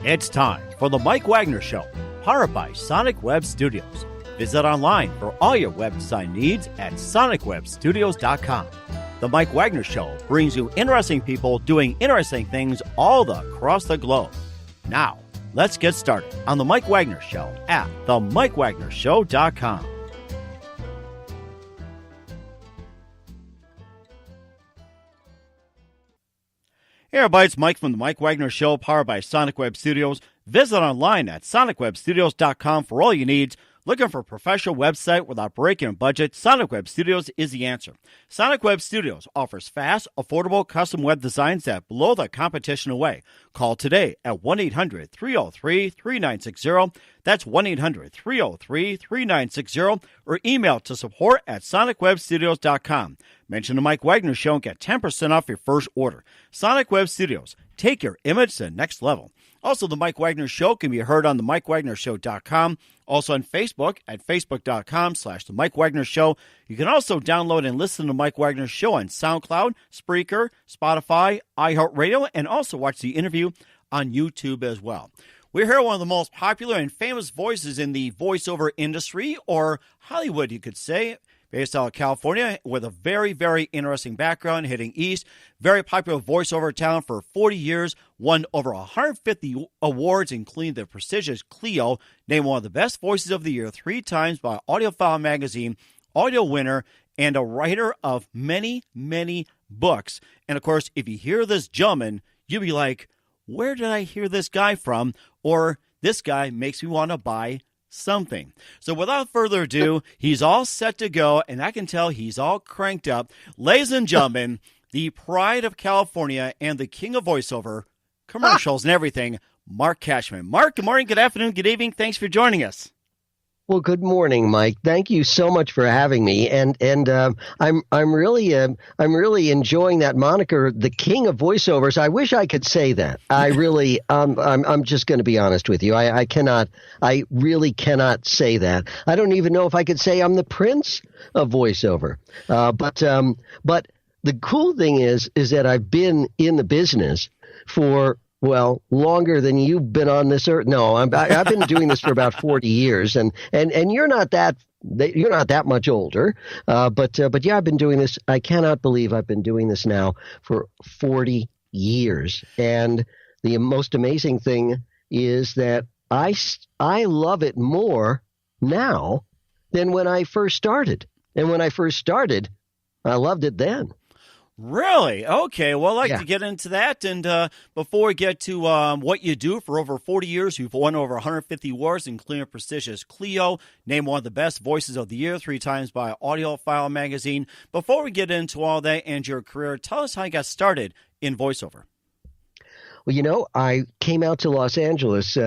It's time for the Mike Wagner Show, powered by Sonic Web Studios. Visit online for all your web design needs at sonicwebstudios.com. The Mike Wagner Show brings you interesting people doing interesting things all across the globe. Now, let's get started on the Mike Wagner Show at themikewagnershow.com. Hey everybody, it's Mike from the Mike Wagner Show, powered by Sonic Web Studios. Visit online at sonicwebstudios.com for all your needs. Looking for a professional website without breaking a budget? Sonic Web Studios is the answer. Sonic Web Studios offers fast, affordable, custom web designs that blow the competition away. Call today at 1-800-303-3960. That's 1-800-303-3960. Or email to support@sonicwebstudios.com. Mention the Mike Wagner Show and get 10% off your first order. Sonic Web Studios. Take your image to the next level. Also, the Mike Wagner Show can be heard on the MikeWagnerShow.com. Also on Facebook at Facebook.com/The Mike Wagner Show. You can also download and listen to Mike Wagner Show on SoundCloud, Spreaker, Spotify, iHeartRadio, and also watch the interview on YouTube as well. We're here one of the most popular and famous voices in the voiceover industry, or Hollywood, you could say, based out of California, with a very, very interesting background, heading east. Very popular voiceover talent for 40 years, won over 150 awards, including the prestigious CLIO, named one of the best voices of the year 3 times by Audiofile magazine, audio winner, and a writer of many, many books. And of course, if you hear this gentleman, you'll be like, where did I hear this guy from? Or this guy makes me want to buy something. So without further ado, he's all set to go, and I can tell he's all cranked up. Ladies and gentlemen, the pride of California and the king of voiceover, commercials and everything, Marc Cashman. Marc, good morning, good afternoon, good evening. Thanks for joining us. Well, good morning, Mike. Thank you so much for having me, and I'm really enjoying that moniker, the king of voiceovers. I wish I could say that. I really, I'm just going to be honest with you. I really cannot say that. I don't even know if I could say I'm the prince of voiceover. But the cool thing is that I've been in the business for, well, longer than you've been on this earth. No, I've been doing this for about 40 years, and you're not that much older. But yeah, I've been doing this. I cannot believe I've been doing this now for 40 years. And the most amazing thing is that I love it more now than when I first started. And when I first started, I loved it then. Really? Okay. Well, I'd like to get into that. And before we get to what you do for over 40 years, you've won over 150 awards, including a prestigious CLIO, named one of the best voices of the year 3 times by Audiofile magazine. Before we get into all that and your career, tell us how you got started in voiceover. Well, I came out to Los Angeles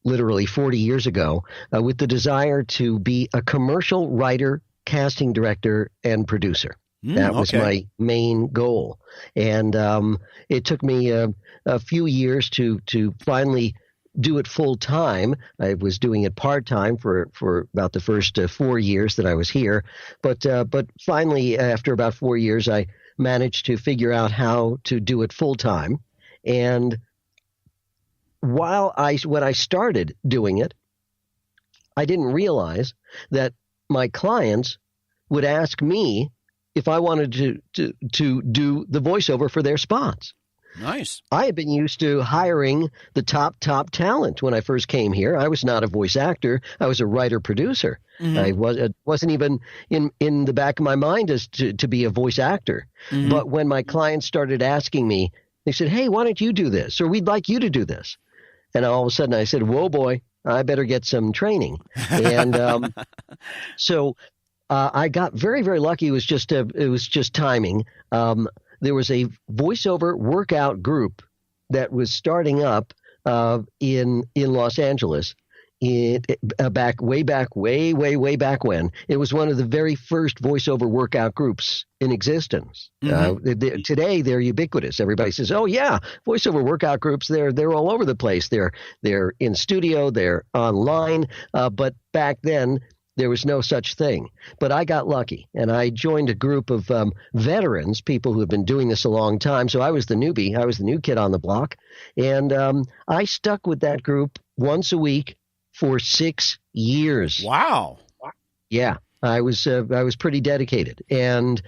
literally 40 years ago with the desire to be a commercial writer, casting director, and producer. That was my main goal. And it took me a few years to finally do it full time. I was doing it part time for about the first 4 years that I was here. But finally, after about 4 years, I managed to figure out how to do it full time. And when I started doing it, I didn't realize that my clients would ask me if I wanted to do the voiceover for their spots. Nice. I had been used to hiring the top talent when I first came here. I was not a voice actor. I was a writer-producer. Mm-hmm. It wasn't even in the back of my mind as to be a voice actor. Mm-hmm. But when my clients started asking me, they said, hey, why don't you do this? Or we'd like you to do this. And all of a sudden I said, whoa, boy, I better get some training. And so I got very, very lucky. It was just timing. There was a voiceover workout group that was starting up in Los Angeles. Way back when. It was one of the very first voiceover workout groups in existence. Mm-hmm. Today they're ubiquitous. Everybody says, "Oh yeah, voiceover workout groups. They're all over the place. They're in studio. They're online." But back then, There was no such thing. But I got lucky, and I joined a group of veterans, people who have been doing this a long time. So I was the newbie. I was the new kid on the block. And I stuck with that group once a week for 6 years. Wow. Yeah, I was pretty dedicated. And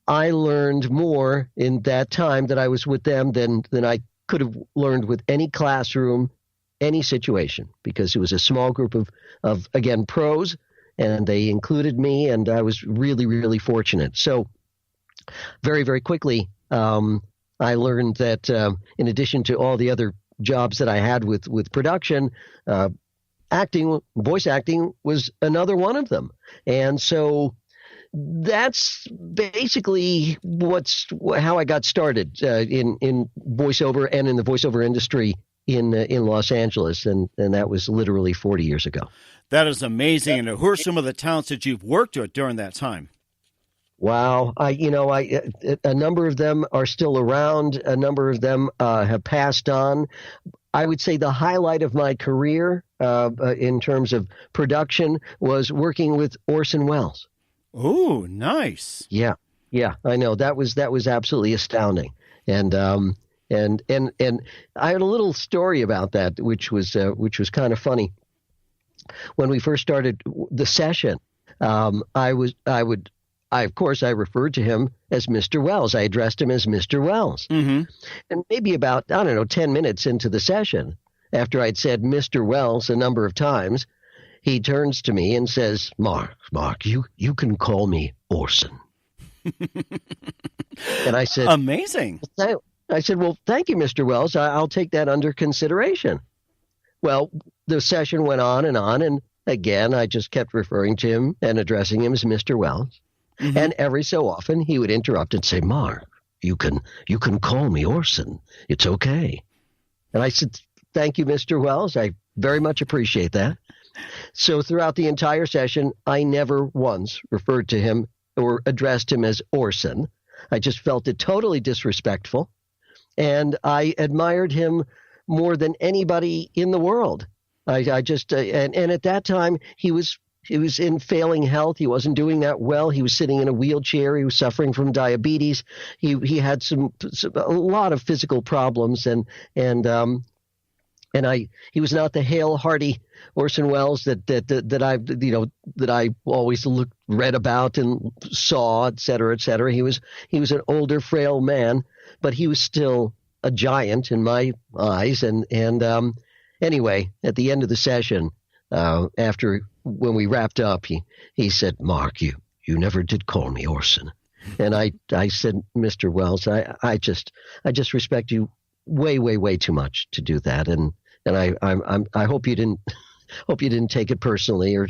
I learned more in that time that I was with them than I could have learned with any classroom, any situation, because it was a small group of again, pros, and they included me, and I was really, really fortunate. So very, very quickly, I learned that in addition to all the other jobs that I had with production, voice acting was another one of them. And so that's basically how I got started in voiceover and in the voiceover industry in Los Angeles, and that was literally 40 years ago. That is amazing. And who are some of the talents that you've worked with during that time? Wow, a number of them are still around. A number of them have passed on. I would say the highlight of my career in terms of production was working with Orson Welles. Oh, nice. Yeah, I know that was absolutely astounding, and I had a little story about that, which was kind of funny. When we first started the session, I referred to him as Mr. Welles. I addressed him as Mr. Welles, and maybe about 10 minutes into the session, after I'd said Mr. Welles a number of times, he turns to me and says, Mark, you can call me Orson. And I said, amazing. I said, well, thank you, Mr. Welles. I'll take that under consideration. Well, the session went on, and again, I just kept referring to him and addressing him as Mr. Welles. Mm-hmm. And every so often, he would interrupt and say, Mark, you can call me Orson. It's okay. And I said, thank you, Mr. Welles. I very much appreciate that. So throughout the entire session, I never once referred to him or addressed him as Orson. I just felt it totally disrespectful. And I admired him more than anybody in the world. I just and at that time he was in failing health. He wasn't doing that well. He was sitting in a wheelchair. He was suffering from diabetes. He had a lot of physical problems, and he was not the hale, hearty Orson Welles that I always read about and saw, et cetera, et cetera. He was an older, frail man, but he was still a giant in my eyes. And anyway, at the end of the session, when we wrapped up, he said, Mark, you never did call me Orson. And I said, Mr. Welles, I just respect you way, way, way too much to do that. And I hope you didn't take it personally, or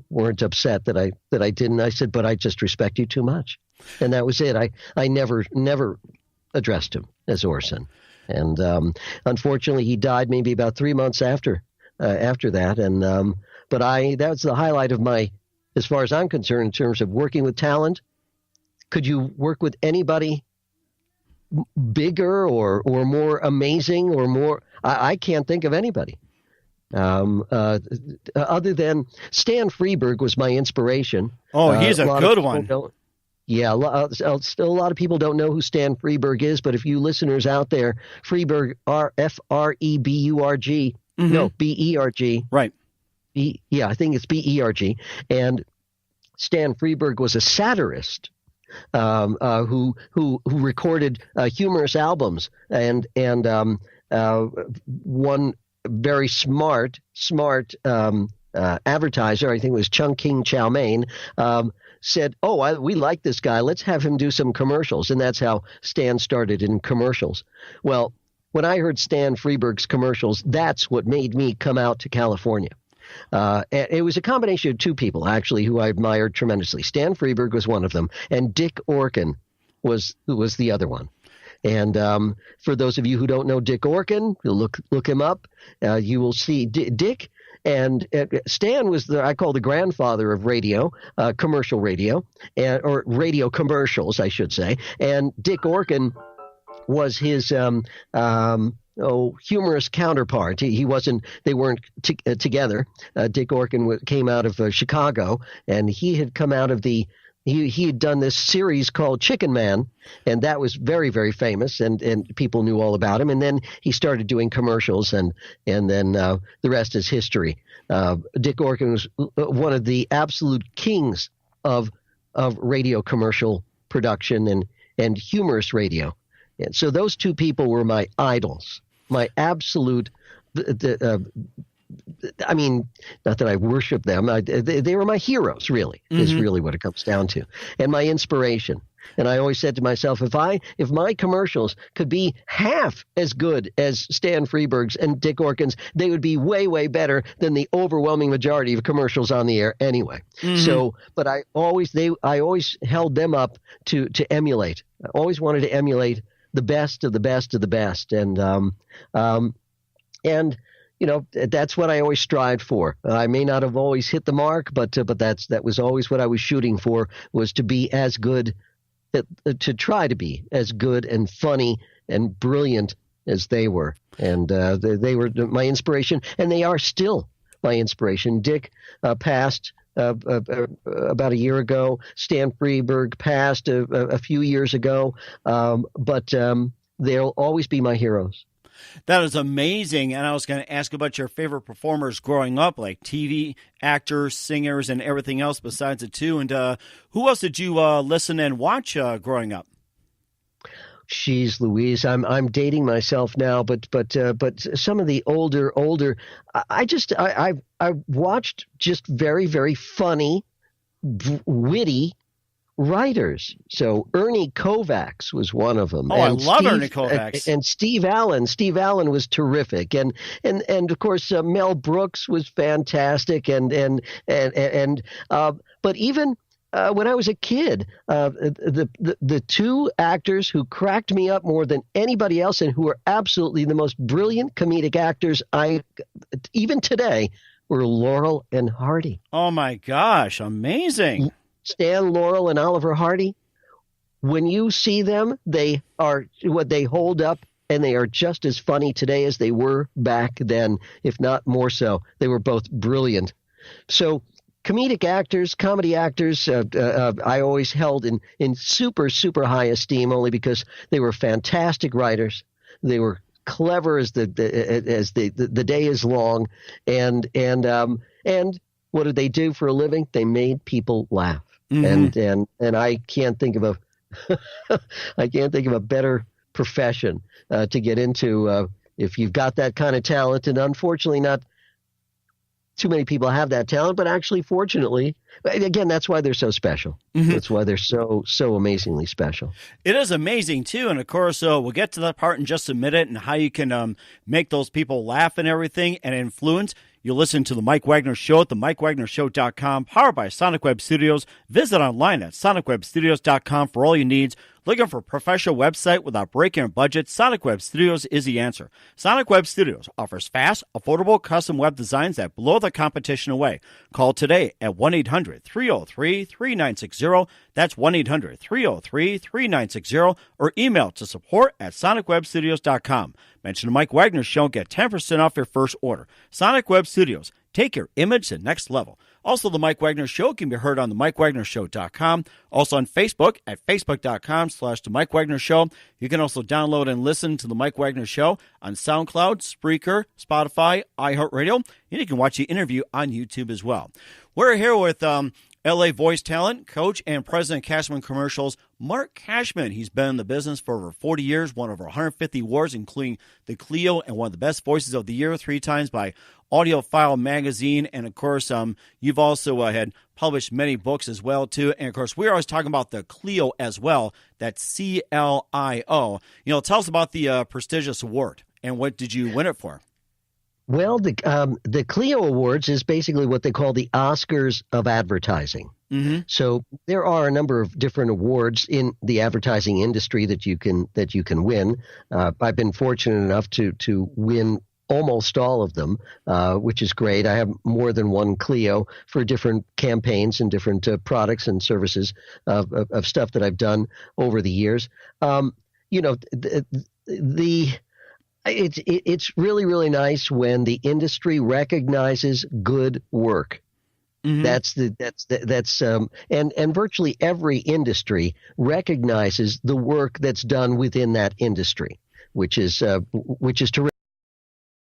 weren't upset that I didn't. I said, but I just respect you too much. And that was it. I never addressed him as Orson. And unfortunately, he died maybe about 3 months after that. And but that's the highlight of my, as far as I'm concerned, in terms of working with talent. Could you work with anybody bigger or more amazing or more? I can't think of anybody. Other than Stan Freberg was my inspiration. Oh, he's a good one. Yeah, still a lot of people don't know who Stan Freberg is, but if you listeners out there, Freberg, Freburg, no, Berg. Right. I think it's Berg. And Stan Freberg was a satirist who recorded humorous albums, and one very smart advertiser, I think it was Chung King Chow Mein, said, we like this guy. Let's have him do some commercials. And that's how Stan started in commercials. Well, when I heard Stan Freberg's commercials, that's what made me come out to California. It was a combination of two people, actually, who I admired tremendously. Stan Freberg was one of them, and Dick Orkin was the other one. And for those of you who don't know Dick Orkin, look him up. You will see Dick. And Stan was I call the grandfather of radio, commercial radio, or radio commercials, I should say. And Dick Orkin was his humorous counterpart. He wasn't. They weren't together. Dick Orkin came out of Chicago, and he had come out of the. He had done this series called Chicken Man, and that was very, very famous, and people knew all about him. And then he started doing commercials, and then the rest is history. Dick Orkin was one of the absolute kings of radio commercial production and humorous radio. And so those two people were my idols, my absolute. I mean, not that I worship them. They were my heroes, really, is really what it comes down to, and my inspiration. And I always said to myself, if my commercials could be half as good as Stan Freberg's and Dick Orkin's, they would be way, way better than the overwhelming majority of commercials on the air anyway. So, but I always held them up to emulate. I always wanted to emulate the best of the best of the best, and that's what I always strived for. I may not have always hit the mark, but that was always what I was shooting for, was to be as good, to try to be as good and funny and brilliant as they were. And they were my inspiration, and they are still my inspiration. Dick passed about a year ago. Stan Freberg passed a few years ago, but they'll always be my heroes. That is amazing. And I was going to ask about your favorite performers growing up, like TV actors, singers, and everything else besides the two. And who else did you listen and watch growing up? Jeez Louise, I'm dating myself now, but some of the older, I watched just very, very funny, witty writers. So Ernie Kovacs was one of them. Oh, I love Ernie Kovacs. And Steve Allen. Steve Allen was terrific. And of course Mel Brooks was fantastic. But even when I was a kid, the two actors who cracked me up more than anybody else, and who are absolutely the most brilliant comedic actors even today, were Laurel and Hardy. Oh my gosh, amazing. Stan Laurel and Oliver Hardy, when you see them, they are what they hold up, and they are just as funny today as they were back then, if not more so. They were both brilliant. So comedic actors, comedy actors, I always held in super, super high esteem, only because they were fantastic writers. They were clever as the day is long, and what did they do for a living? They made people laugh. And I can't think of a better profession to get into if you've got that kind of talent. And unfortunately, not too many people have that talent, but actually, fortunately, again, that's why they're so special. That's why they're so amazingly special. It is amazing too, and of course, we'll get to that part in just a minute, and how you can make those people laugh and everything, and influence. You'll listen to The Mike Wagner Show at themikewagnershow.com, powered by Sonic Web Studios. Visit online at sonicwebstudios.com for all your needs. Looking for a professional website without breaking a budget? Sonic Web Studios is the answer. Sonic Web Studios offers fast, affordable custom web designs that blow the competition away. Call today at 1-800-303-3960. That's 1-800-303-3960. Or email to support@sonicwebstudios.com. Mention the Mike Wagner Show and get 10% off your first order. Sonic Web Studios. Take your image to the next level. Also, The Mike Wagner Show can be heard on themikewagnershow.com. Also on Facebook at facebook.com/The Mike Wagner Show. You can also download and listen to The Mike Wagner Show on SoundCloud, Spreaker, Spotify, iHeartRadio. And you can watch the interview on YouTube as well. We're here with LA voice talent, coach, and president of Cashman Commercials, Marc Cashman. He's been in the business for over 40 years, won over 150 awards, including the CLIO, and one of the best voices of the year 3 times by Audiofile magazine. And of course, you've also had published many books as well too. And of course, we're always talking about the CLIO as well. That's CLIO. Tell us about the prestigious award, and what did you win it for? Well, the CLIO Awards is basically what they call the Oscars of advertising. So there are a number of different awards in the advertising industry that you can win. I've been fortunate enough to win almost all of them, which is great. I have more than one CLIO for different campaigns and different products and services of stuff that I've done over the years. It's really, really nice when the industry recognizes good work. Mm-hmm. And virtually every industry recognizes the work that's done within that industry, which is terrific.